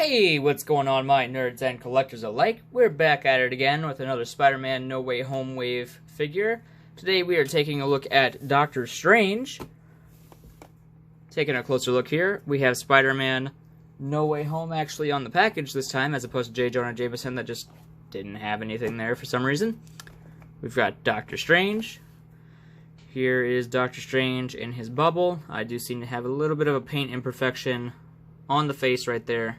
Hey, what's going on, my nerds and collectors alike? We're back at it again with another Spider-Man No Way Home Wave figure. Today we are taking a look at Doctor Strange. Taking a closer look here, we have Spider-Man No Way Home actually on the package this time, as opposed to J. Jonah Jameson that just didn't have anything there for some reason. We've got Doctor Strange. Here is Doctor Strange in his bubble. I do seem to have a little bit of a paint imperfection on the face right there.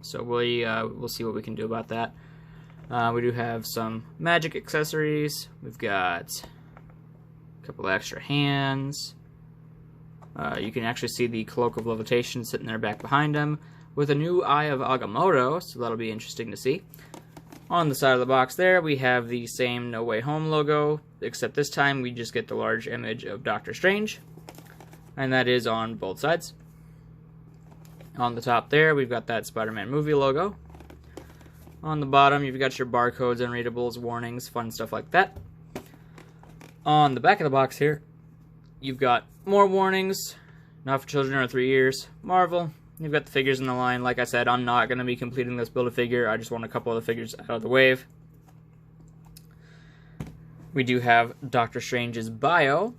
So we'll see what we can do about that. We do have some magic accessories. We've got a couple of extra hands. You can actually see the Cloak of Levitation sitting there back behind him with a new Eye of Agamotto, so that'll be interesting to see. On the side of the box there, we have the same No Way Home logo, except this time we just get the large image of Doctor Strange, and that is on both sides. On the top there, we've got that Spider-Man movie logo. On the bottom, you've got your barcodes, unreadables, warnings, fun stuff like that. On the back of the box here, you've got more warnings, not for children under 3 years, Marvel. You've got the figures in the line. Like I said, I'm not going to be completing this Build-A-Figure. I just want a couple of the figures out of the wave. We do have Doctor Strange's bio.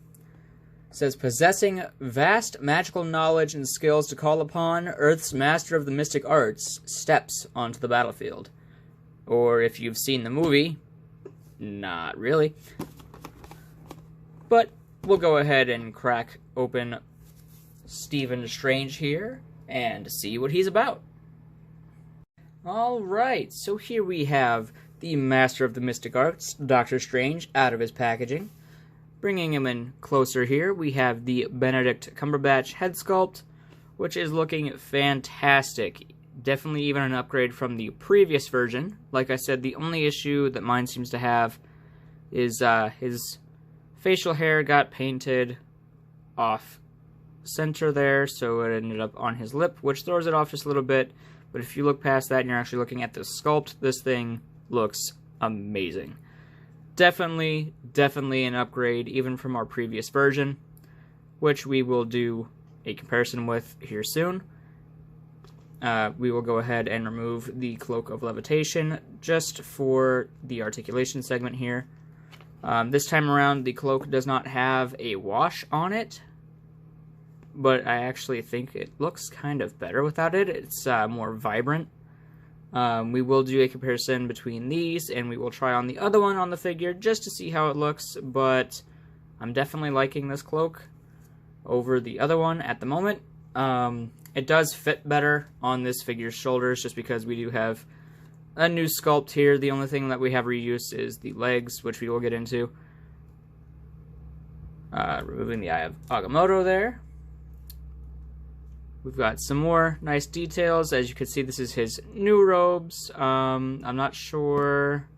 It says, possessing vast magical knowledge and skills to call upon, Earth's master of the mystic arts steps onto the battlefield. Or if you've seen the movie, not really. But we'll go ahead and crack open Stephen Strange here and see what he's about. Alright, so here we have the master of the mystic arts, Doctor Strange, out of his packaging. Bringing him in closer here, we have the Benedict Cumberbatch head sculpt, which is looking fantastic. Definitely even an upgrade from the previous version. Like I said, the only issue that mine seems to have is his facial hair got painted off center there, so it ended up on his lip, which throws it off just a little bit. But if you look past that and you're actually looking at the sculpt, this thing looks amazing. Definitely an upgrade even from our previous version, which we will do a comparison with here soon. We will go ahead and remove the Cloak of Levitation just for the articulation segment here. This time around, the cloak does not have a wash on it, but I actually think it looks kind of better without it. It's more vibrant. We will do a comparison between these, and we will try on the other one on the figure just to see how it looks, but I'm definitely liking this cloak over the other one at the moment. It does fit better on this figure's shoulders just because we do have a new sculpt here. The only thing that we have reused is the legs, which we will get into. Removing the Eye of Agamotto there. We've got some more nice details. As you can see, this is his new robes. I'm not sure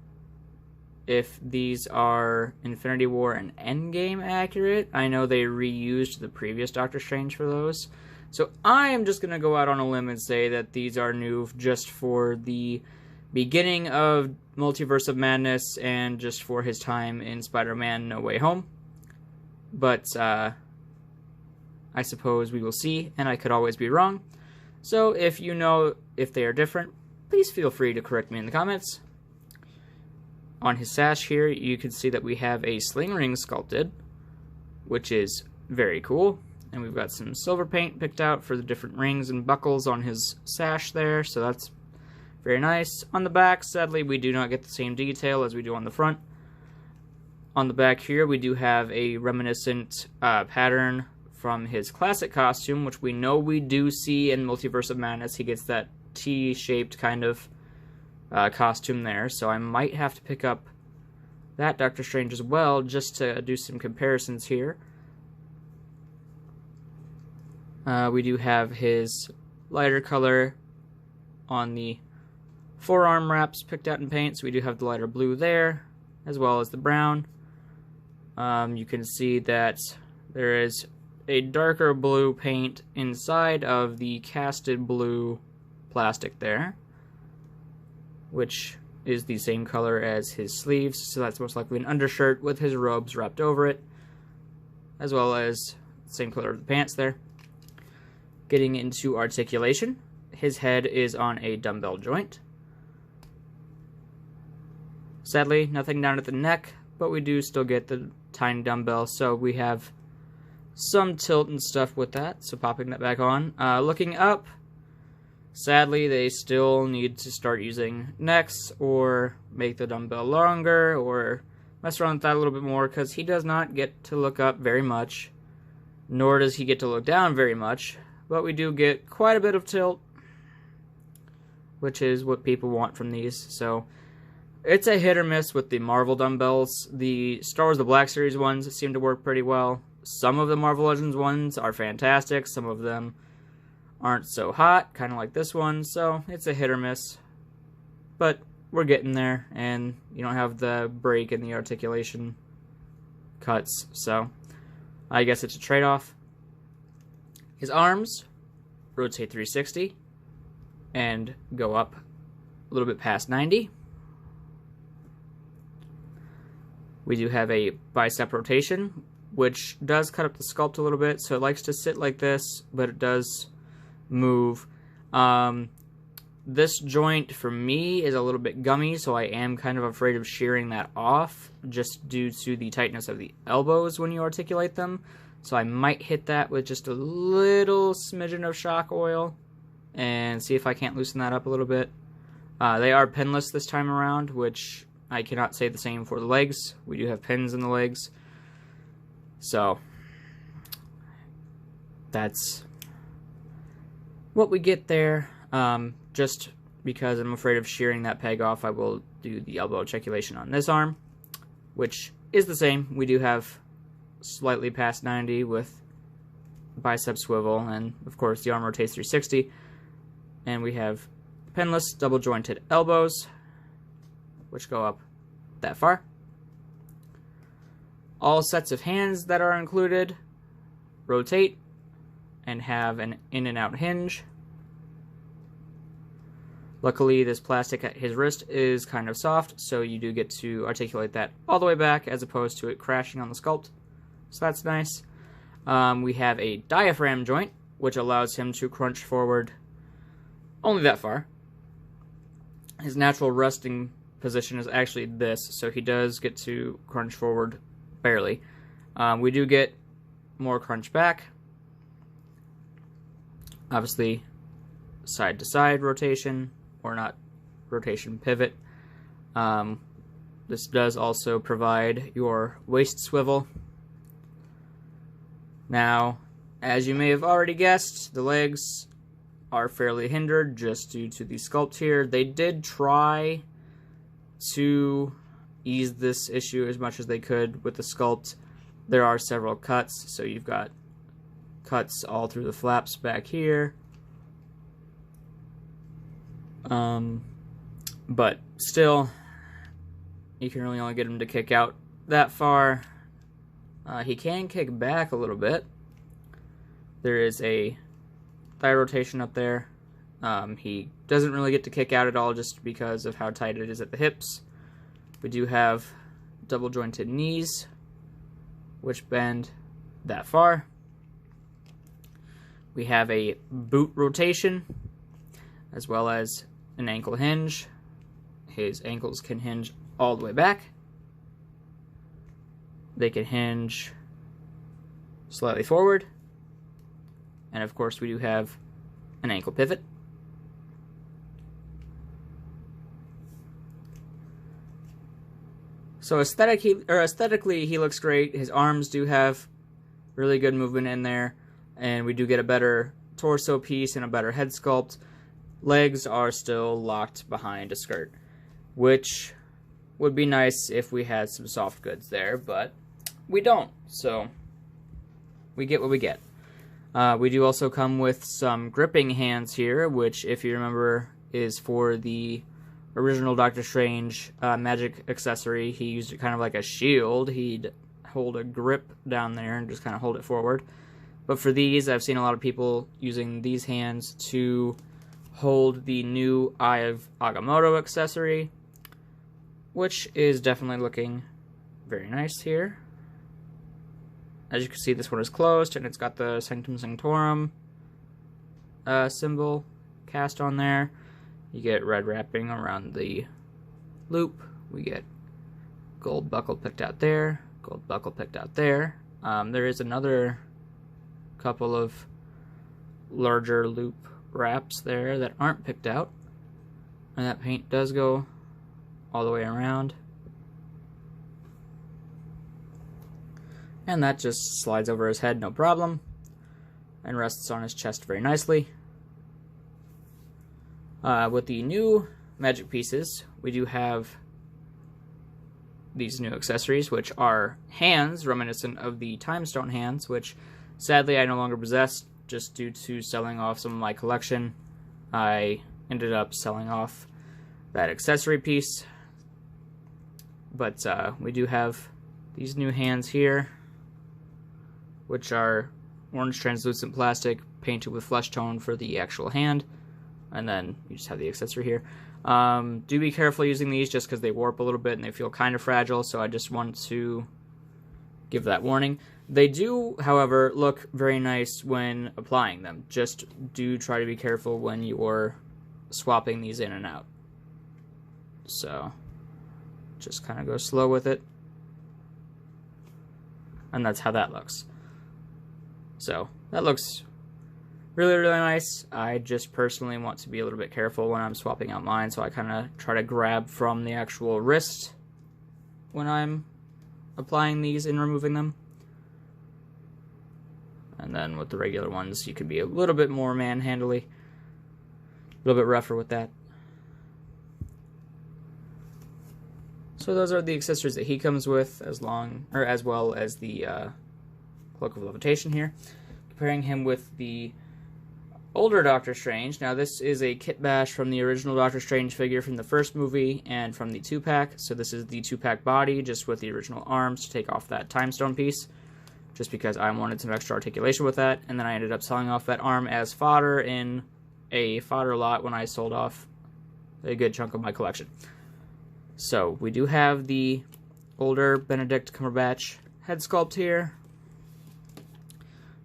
if these are Infinity War and Endgame accurate. I know they reused the previous Doctor Strange for those. So I am just going to go out on a limb and say that these are new just for the beginning of Multiverse of Madness and just for his time in Spider-Man No Way Home. But I suppose we will see, and I could always be wrong. So if you know if they are different, please feel free to correct me in the comments. On his sash here, you can see that we have a sling ring sculpted, which is very cool. And we've got some silver paint picked out for the different rings and buckles on his sash there, so that's very nice. On the back, sadly, we do not get the same detail as we do on the front. On the back here, we do have a reminiscent pattern from his classic costume, which we know we do see in Multiverse of Madness. He gets that T-shaped kind of costume there, so I might have to pick up that Doctor Strange as well, just to do some comparisons here. We do have his lighter color on the forearm wraps picked out in paint, so we do have the lighter blue there, as well as the brown. You can see that there is a darker blue paint inside of the casted blue plastic there, which is the same color as his sleeves, so that's most likely an undershirt with his robes wrapped over it, as well as the same color of the pants there. Getting into articulation, his head is on a dumbbell joint. Sadly, nothing down at the neck, but we do still get the tiny dumbbell, so we have some tilt and stuff with that. So popping that back on. Looking up, sadly, they still need to start using necks or make the dumbbell longer or mess around with that a little bit more, because he does not get to look up very much, nor does he get to look down very much, but we do get quite a bit of tilt, which is what people want from these. So it's a hit or miss with the Marvel dumbbells. The Star Wars The Black Series ones seem to work pretty well. Some of the Marvel Legends ones are fantastic, some of them aren't so hot, kind of like this one, so it's a hit or miss. But we're getting there, and you don't have the break in the articulation cuts, so I guess it's a trade-off. His arms rotate 360 and go up a little bit past 90. We do have a bicep rotation, which does cut up the sculpt a little bit, so it likes to sit like this, but it does move. This joint, for me, is a little bit gummy, so I am kind of afraid of shearing that off, just due to the tightness of the elbows when you articulate them. So I might hit that with just a little smidgen of shock oil, and see if I can't loosen that up a little bit. They are pinless this time around, which I cannot say the same for the legs. We do have pins in the legs. So that's what we get there. Just because I'm afraid of shearing that peg off, I will do the elbow articulation on this arm, which is the same. We do have slightly past 90 with bicep swivel, and of course the arm rotates 360. And we have pinless double jointed elbows, which go up that far. All sets of hands that are included rotate and have an in and out hinge. Luckily, this plastic at his wrist is kind of soft, so you do get to articulate that all the way back as opposed to it crashing on the sculpt. So that's nice. We have a diaphragm joint, which allows him to crunch forward only that far. His natural resting position is actually this, so he does get to crunch forward barely. We do get more crunch back. Obviously, side to side rotation, or not rotation, pivot. This does also provide your waist swivel. Now, as you may have already guessed, the legs are fairly hindered just due to the sculpt here. They did try to ease this issue as much as they could with the sculpt. There are several cuts, so you've got cuts all through the flaps back here. But still, you can really only get him to kick out that far. He can kick back a little bit. There is a thigh rotation up there. He doesn't really get to kick out at all just because of how tight it is at the hips. We do have double jointed knees, which bend that far. We have a boot rotation, as well as an ankle hinge. His ankles can hinge all the way back. They can hinge slightly forward. And of course we do have an ankle pivot. So aesthetically he looks great. His arms do have really good movement in there, and we do get a better torso piece and a better head sculpt. Legs are still locked behind a skirt, which would be nice if we had some soft goods there, but we don't, so we get what we get. We do also come with some gripping hands here, which, if you remember, is for the original Doctor Strange magic accessory. He used it kind of like a shield. He'd hold a grip down there and just kind of hold it forward. But for these, I've seen a lot of people using these hands to hold the new Eye of Agamotto accessory, which is definitely looking very nice here. As you can see, this one is closed, and it's got the Sanctum Sanctorum symbol cast on there. You get red wrapping around the loop. We get gold buckle picked out there, gold buckle picked out there. There is another couple of larger loop wraps there that aren't picked out. And that paint does go all the way around. And that just slides over his head, no problem. And rests on his chest very nicely. With the new magic pieces, we do have these new accessories, which are hands reminiscent of the Time Stone hands, which sadly I no longer possess just due to selling off some of my collection. I ended up selling off that accessory piece. But we do have these new hands here, which are orange translucent plastic painted with flesh tone for the actual hand. And then you just have the accessory here. Do be careful using these just because they warp a little bit and they feel kind of fragile, so I just want to give that warning. They do, however, look very nice when applying them. Just do try to be careful when you're swapping these in and out. So, just kind of go slow with it. And that's how that looks. So, that looks really, really nice. I just personally want to be a little bit careful when I'm swapping out mine, so I kind of try to grab from the actual wrist when I'm applying these and removing them. And then with the regular ones, you can be a little bit more manhandly, a little bit rougher with that. So those are the accessories that he comes with, as well as the Cloak of Levitation here. Comparing him with the older Doctor Strange. Now this is a kit bash from the original Doctor Strange figure from the first movie and from the 2-pack. So this is the 2-pack body, just with the original arms to take off that Time Stone piece, just because I wanted some extra articulation with that. And then I ended up selling off that arm as fodder in a fodder lot when I sold off a good chunk of my collection. So we do have the older Benedict Cumberbatch head sculpt here,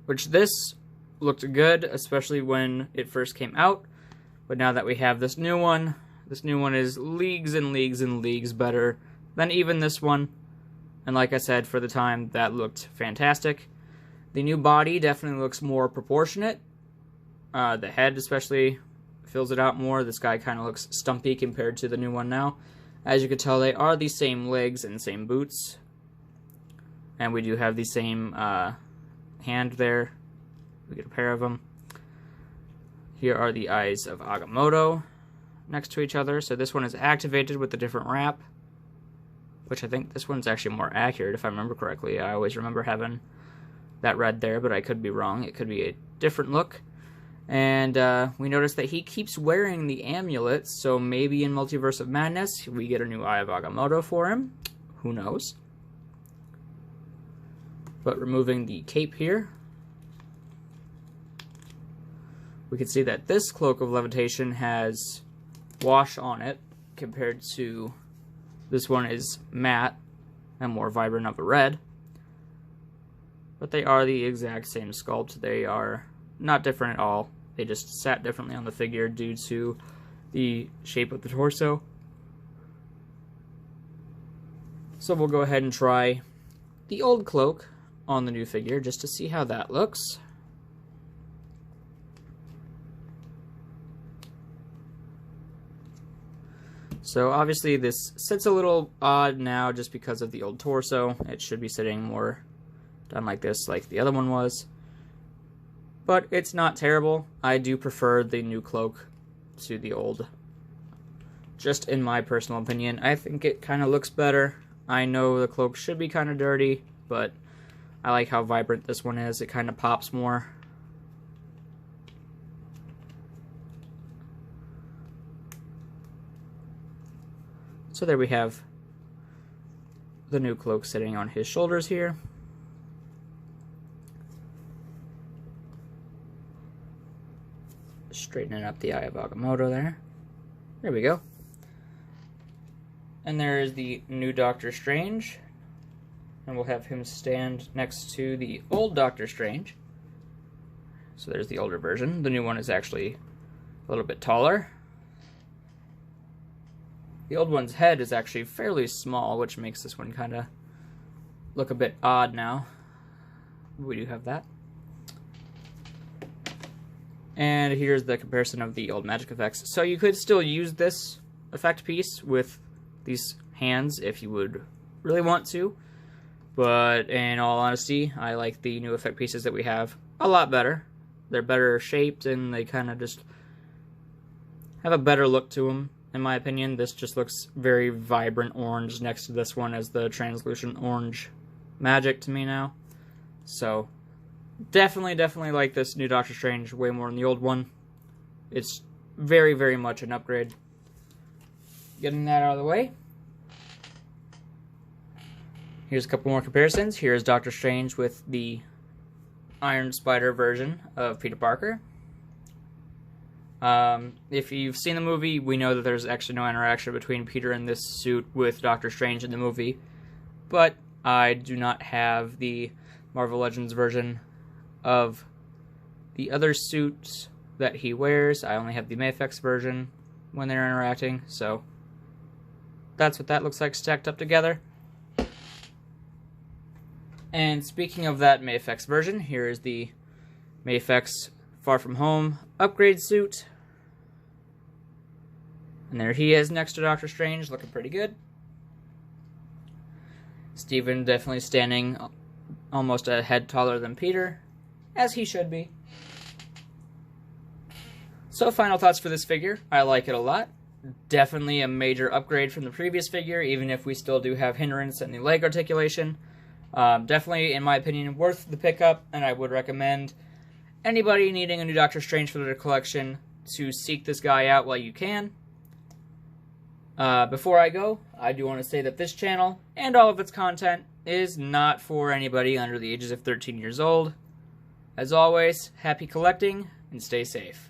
which this looked good, especially when it first came out. But now that we have this new one is leagues and leagues and leagues better than even this one. And like I said, for the time, that looked fantastic. The new body definitely looks more proportionate. The head especially fills it out more. This guy kind of looks stumpy compared to the new one now. As you can tell, they are the same legs and same boots. And we do have the same hand there. We get a pair of them. Here are the eyes of Agamotto next to each other. So this one is activated with a different wrap, which I think this one's actually more accurate if I remember correctly. I always remember having that red there, but I could be wrong. It could be a different look. And we notice that he keeps wearing the amulet, so maybe in Multiverse of Madness we get a new Eye of Agamotto for him. Who knows? But removing the cape here, we can see that this Cloak of Levitation has wash on it compared to this one is matte and more vibrant of a red. But they are the exact same sculpt. They are not different at all. They just sat differently on the figure due to the shape of the torso. So we'll go ahead and try the old cloak on the new figure just to see how that looks. So obviously this sits a little odd now just because of the old torso. It should be sitting more done like this, like the other one was. But it's not terrible. I do prefer the new cloak to the old. Just in my personal opinion, I think it kind of looks better. I know the cloak should be kind of dirty, but I like how vibrant this one is. It kind of pops more. So there we have the new cloak sitting on his shoulders here. Straightening up the Eye of Agamotto there. There we go. And there is the new Doctor Strange. And we'll have him stand next to the old Doctor Strange. So there's the older version. The new one is actually A little bit taller. The old one's head is actually fairly small, which makes this one kind of look a bit odd now. We do have that. And here's the comparison of the old magic effects. So you could still use this effect piece with these hands if you would really want to. But in all honesty, I like the new effect pieces that we have a lot better. They're better shaped and they kind of just have a better look to them, in my opinion. This just looks very vibrant orange next to this one as the translucent orange magic to me now. So definitely like this new Doctor Strange way more than the old one. It's very, very much an upgrade. Getting that out of the way. Here's a couple more comparisons. Here's Doctor Strange with the Iron Spider version of Peter Parker. If you've seen the movie, we know that there's actually no interaction between Peter in this suit with Doctor Strange in the movie. But I do not have the Marvel Legends version of the other suits that he wears. I only have the Mafex version when they're interacting, so that's what that looks like stacked up together. And speaking of that Mafex version, here is the Mafex Far From Home upgrade suit. And there he is next to Doctor Strange, looking pretty good. Stephen definitely standing almost a head taller than Peter, as he should be. So final thoughts for this figure. I like it a lot. Definitely a major upgrade from the previous figure, even if we still do have hindrance in the leg articulation. Definitely, in my opinion, worth the pickup, and I would recommend anybody needing a new Doctor Strange for their collection to seek this guy out while you can. Before I go, I do want to say that this channel and all of its content is not for anybody under the ages of 13 years old. As always, happy collecting and stay safe.